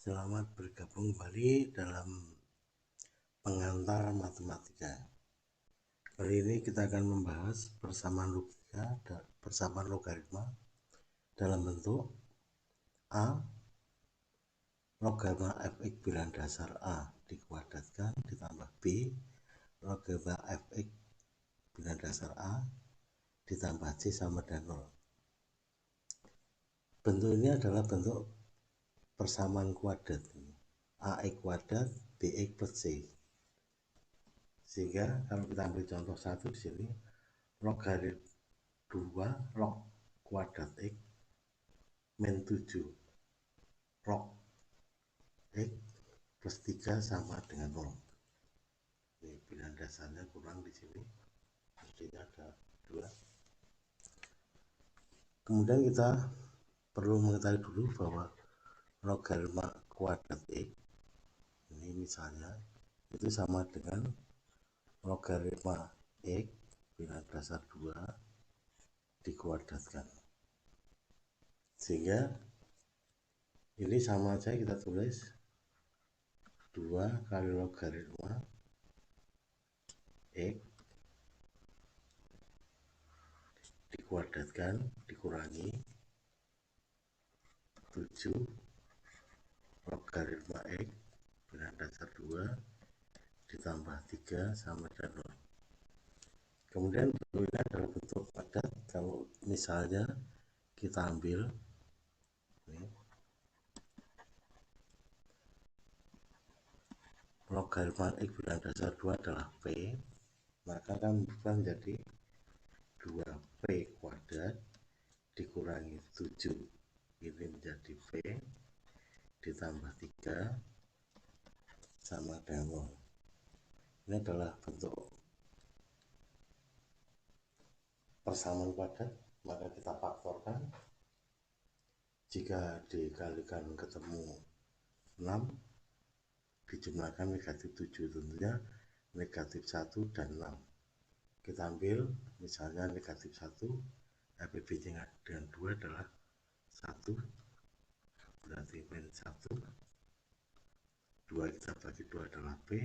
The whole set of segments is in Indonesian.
Selamat bergabung kembali dalam pengantar matematika. Kali ini kita akan membahas persamaan logika dan persamaan logaritma dalam bentuk A logaritma fx bilangan dasar A dikuadratkan ditambah B logaritma fx bilangan dasar A ditambah C sama dengan 0. Bentuk ini adalah bentuk persamaan kuadrat, AX kuadrat BX plus C. Sehingga kalau kita ambil contoh satu di sini, logarit 2 log kuadrat X min 7 log X plus 3 sama dengan 0. Ini bilangan dasarnya kurang di sini, artinya ada 2. Kemudian kita perlu mengetahui dulu bahwa logaritma kuadrat X ini misalnya itu sama dengan logaritma X bilangan dasar 2 dikuadratkan, sehingga ini sama aja kita tulis 2 kali logaritma X dikuadratkan dikurangi 7 logaritma X bilangan dasar 2 ditambah 3 sama dengan 0. Kemudian bentuk ini adalah bentuk padat. Kalau misalnya kita ambil ini, logaritma X bilangan dasar 2 adalah P, maka kan bukan jadi 2P kuadrat dikurangi 7, ini menjadi P ditambah 3 sama dengan 0. Ini adalah bentuk persamaan kuadrat, maka kita faktorkan. Jika dikalikan ketemu 6, dijumlahkan negatif 7, tentunya negatif 1 dan 6. Kita ambil misalnya negatif 1, FPB nya dengan 2 adalah 1, berarti min 1, 2 kita bagi 2 adalah P,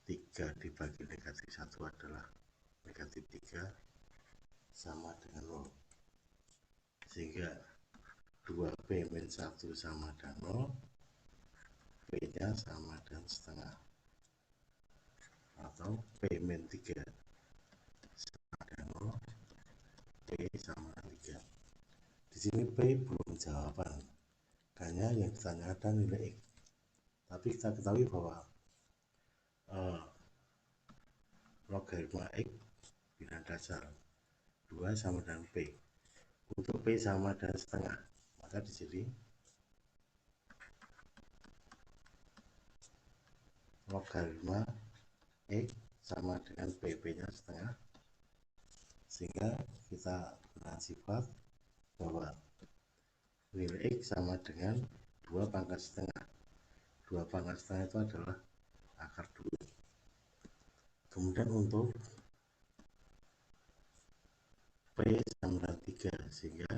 3 dibagi negatif 1 adalah negatif 3 sama dengan 0. Sehingga 2P min 1 sama dengan 0, P nya sama dengan setengah, atau P min 3 sama dengan 0, P sama dengan 3. Di sini P belum jawaban, hanya yang ditanyakan nilai X. Tapi kita ketahui bahwa logaritma X bilangan dasar 2 sama dengan P. Untuk P sama dengan setengah, maka di sini logaritma X sama dengan PP nya setengah, sehingga kita gunakan sifat bahwa nilai X sama dengan 2 pangkat setengah. 2 pangkat setengah itu adalah akar 2. Kemudian untuk P sama dengan 3, sehingga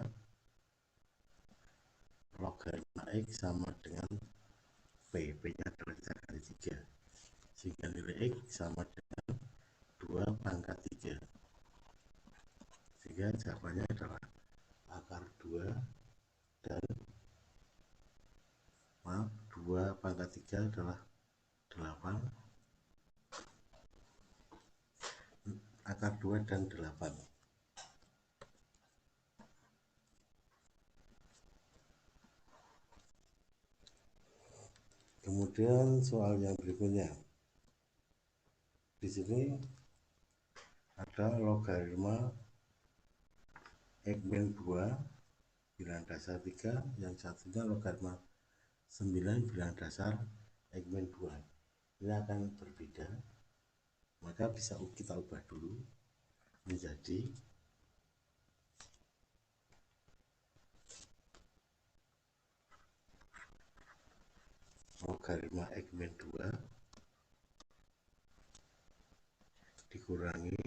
logaritma X sama dengan P nya adalah kita kali 3, sehingga nilai X sama dengan 2 pangkat 3, sehingga jawabannya adalah akar 2 dan 2 pangkat 3 adalah 8, akar 2 dan 8. Kemudian soal yang berikutnya, di sini ada logaritma X min 2 bilangan dasar 3, yang satunya logaritma 9 bilangan dasar X min 2. Ini akan berbeda, maka bisa kita ubah dulu menjadi logaritma X min 2 dikurangi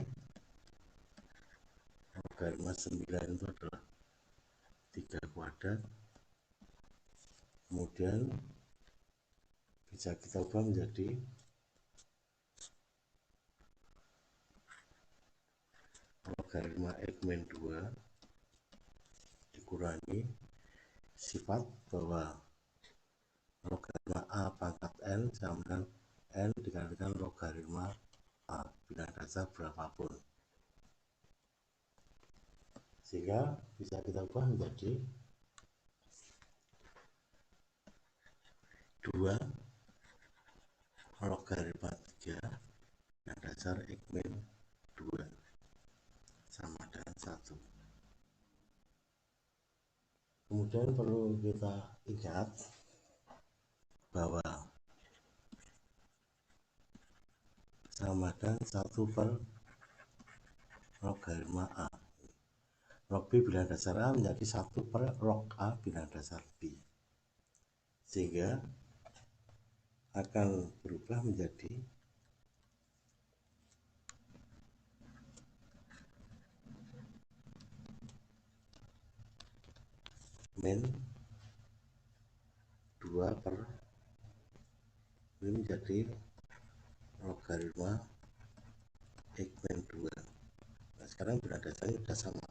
logaritma 9 itu adalah 3 kuadrat, kemudian bisa kita ubah menjadi logaritma X min 2 dikurangi sifat bahwa logaritma A pangkat N sama dengan N dikalikan logaritma A bilang dasar berapapun, sehingga bisa kita ubah menjadi 2 logaritma 3 bilang dasar X min 2 sama dengan 1. Kemudian perlu kita ingat bahwa sama dengan 1 per logaritma A. Log B bilang dasar A menjadi 1 per log A bilang dasar B, sehingga akan berubah menjadi min 2 per ini menjadi logaritma X min 2. Nah, sekarang bilang dasarnya sudah sama,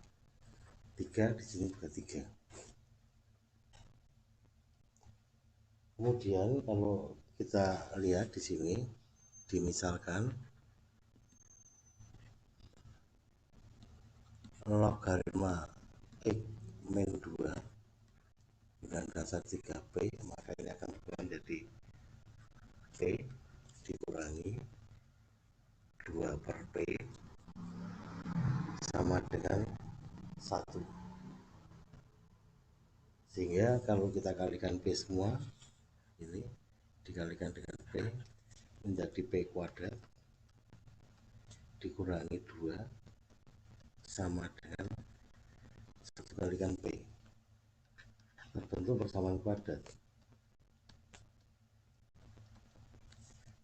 3 di sini juga 3. Kemudian kalau kita lihat di sini dimisalkan logaritma X min 2 dengan dasar 3P, maka ini akan berubah menjadi P dikurangi 2 per P sama dengan 1, sehingga kalau kita kalikan P semua ini dikalikan dengan P menjadi P kuadrat dikurangi 2 sama dengan 1 kalikan P, terbentuk persamaan kuadrat.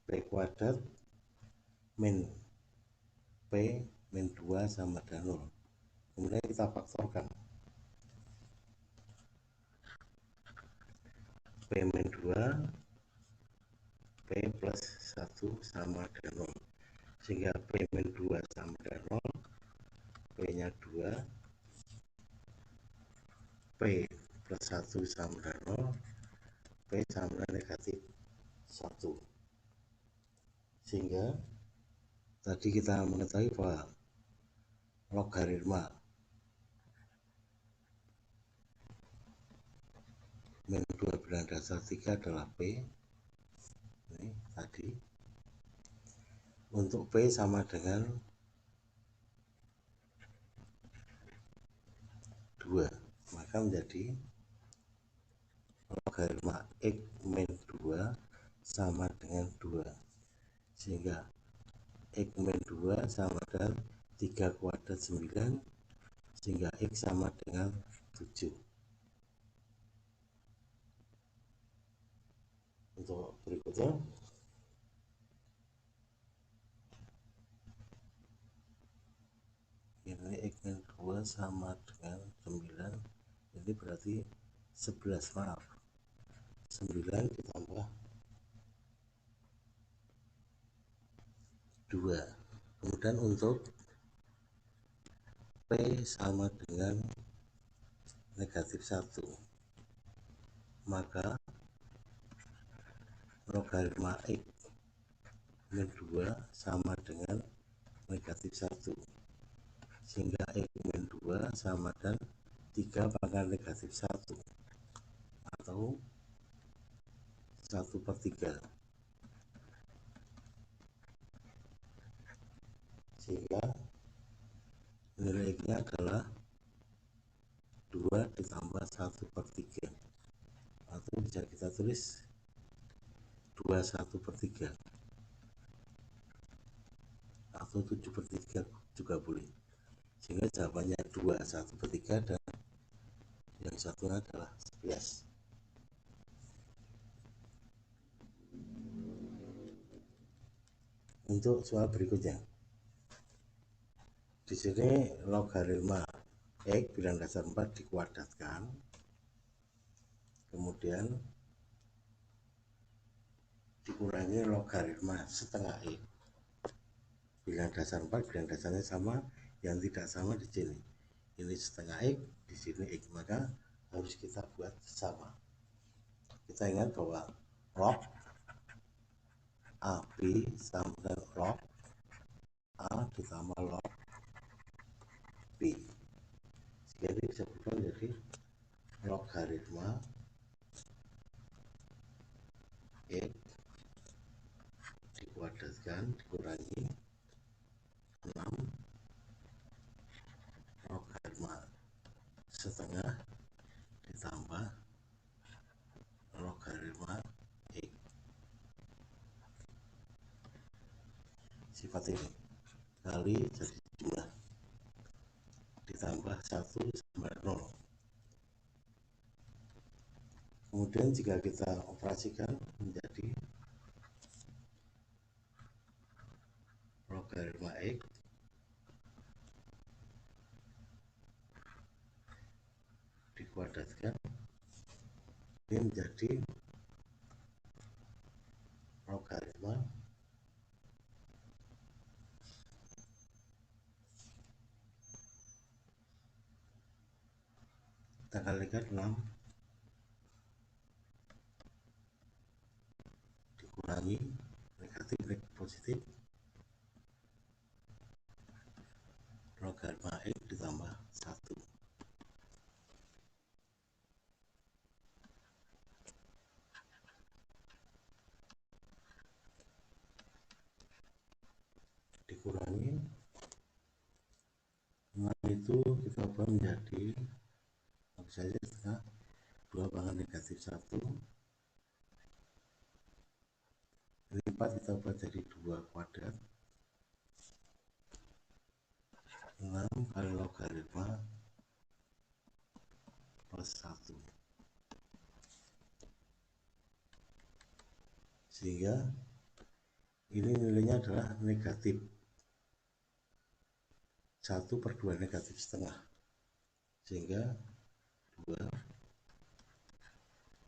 P kuadrat min P min 2 sama dengan 0. Kemudian kita faktorkan P min 2 P plus 1 sama dengan 0, sehingga P min 2 sama dengan 0, P nya 2, P plus 1 sama dengan 0, P sama dengan negatif 1, sehingga tadi kita mengetahui bahwa logaritma min 2 bilang dasar 3 adalah P ini tadi. Untuk P sama dengan 2, maka menjadi logaritma X min 2 sama dengan 2, sehingga X min 2 sama dengan 3 kuadrat 9, sehingga X sama dengan 7. Untuk berikutnya ini X min 2 sama dengan 9, ini berarti 11, maaf 9 ditambah 2. Kemudian untuk P sama dengan negatif 1, maka logaritma X min 2 sama dengan negatif 1, sehingga X min 2 sama dengan 3 pangkat negatif 1 atau 1 per 3, sehingga nilai X nya adalah 2 ditambah 1 per 3, atau bisa kita tulis 21 per 3 atau 7 per 3 juga boleh, sehingga jawabannya 21 per 3 dan yang satunya adalah 11. Untuk soal berikutnya, di sini logaritma X bilang dasar 4 dikuadratkan, kemudian dikurangi logaritma setengah X. Bilangan dasar 4, bilangan dasarnya sama, yang tidak sama di sini. Ini setengah X, di sini X, maka harus kita buat sama. Kita ingat bahwa log AB sama dengan log A ditambah log B. Sehingga ini bisa berubah menjadi logaritma X dikuadratkan dikurangi 6 logaritma setengah ditambah logaritma X. Sifat ini kali jadi jumlah ditambah 1 sama 0. Kemudian jika kita operasikan menjadi logaritma X dikuadratkan, ini menjadi logaritma kita kalikan 6 dikurangi negatif positif logaritma X ditambah 1. Dikurangi 6 itu kita ubah menjadi apa saja setengah 2 pangkat negatif 1. Ini 4 kita ubah jadi 2 kuadrat. 6 kali logaritma plus 1. Sehingga ini nilainya adalah negatif 1/2 negatif setengah. Sehingga 2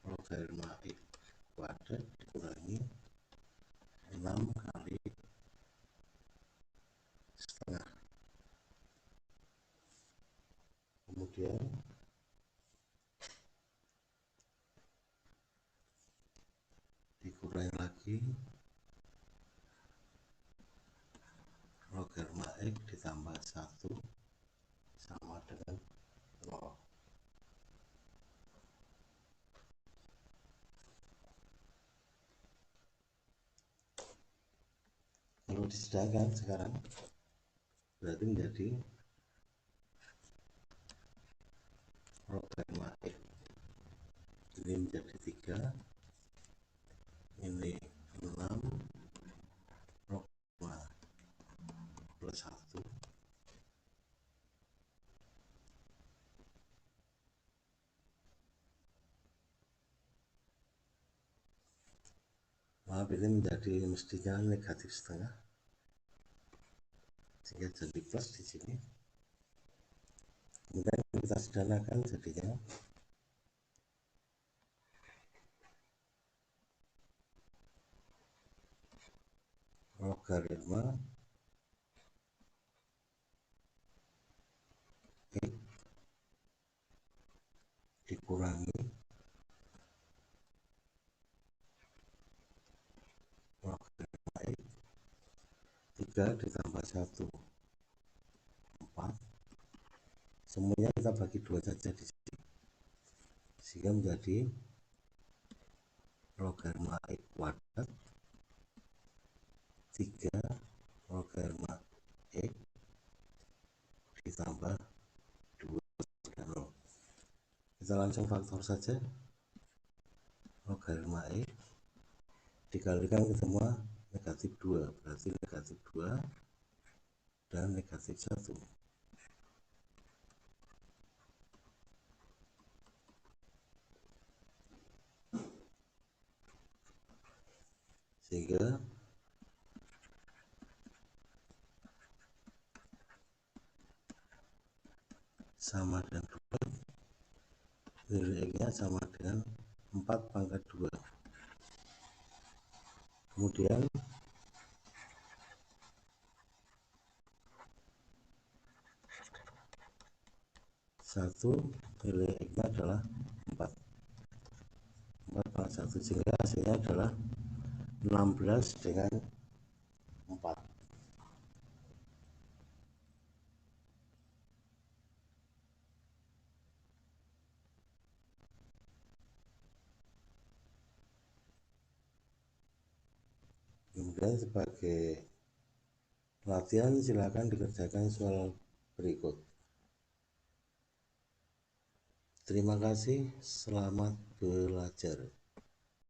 logaritma X kuadrat dikurangi 6 kali setengah. Kemudian dikurangi lagi logaritma X ditambah 1 sama dengan 0. Kalau disederhanakan sekarang berarti menjadi logaritma X ini menjadi 3, ini 6 logaritma plus 1 maaf ini menjadi mestinya negatif setengah sehingga jadi plus di sini. Kemudian kita sederhanakan jadinya logaritma X dikurangi logaritma X 3 ditambah 1 4. Semuanya kita bagi 2 saja di sini sehingga menjadi logaritma X kuadrat 3 logaritma X ditambah 2 dan 0. Kita langsung faktor saja. Logaritma X dikalikan ke semua negatif 2 berarti negatif 2 dan negatif 1. Sehingga sama dengan 2, nilai X nya sama dengan 4 pangkat 2. Kemudian 1 nilai X-nya adalah 4 pangkat 1, sehingga hasilnya adalah 16 dengan 4. Kemudian sebagai latihan silakan dikerjakan soal berikut. Terima kasih, selamat belajar.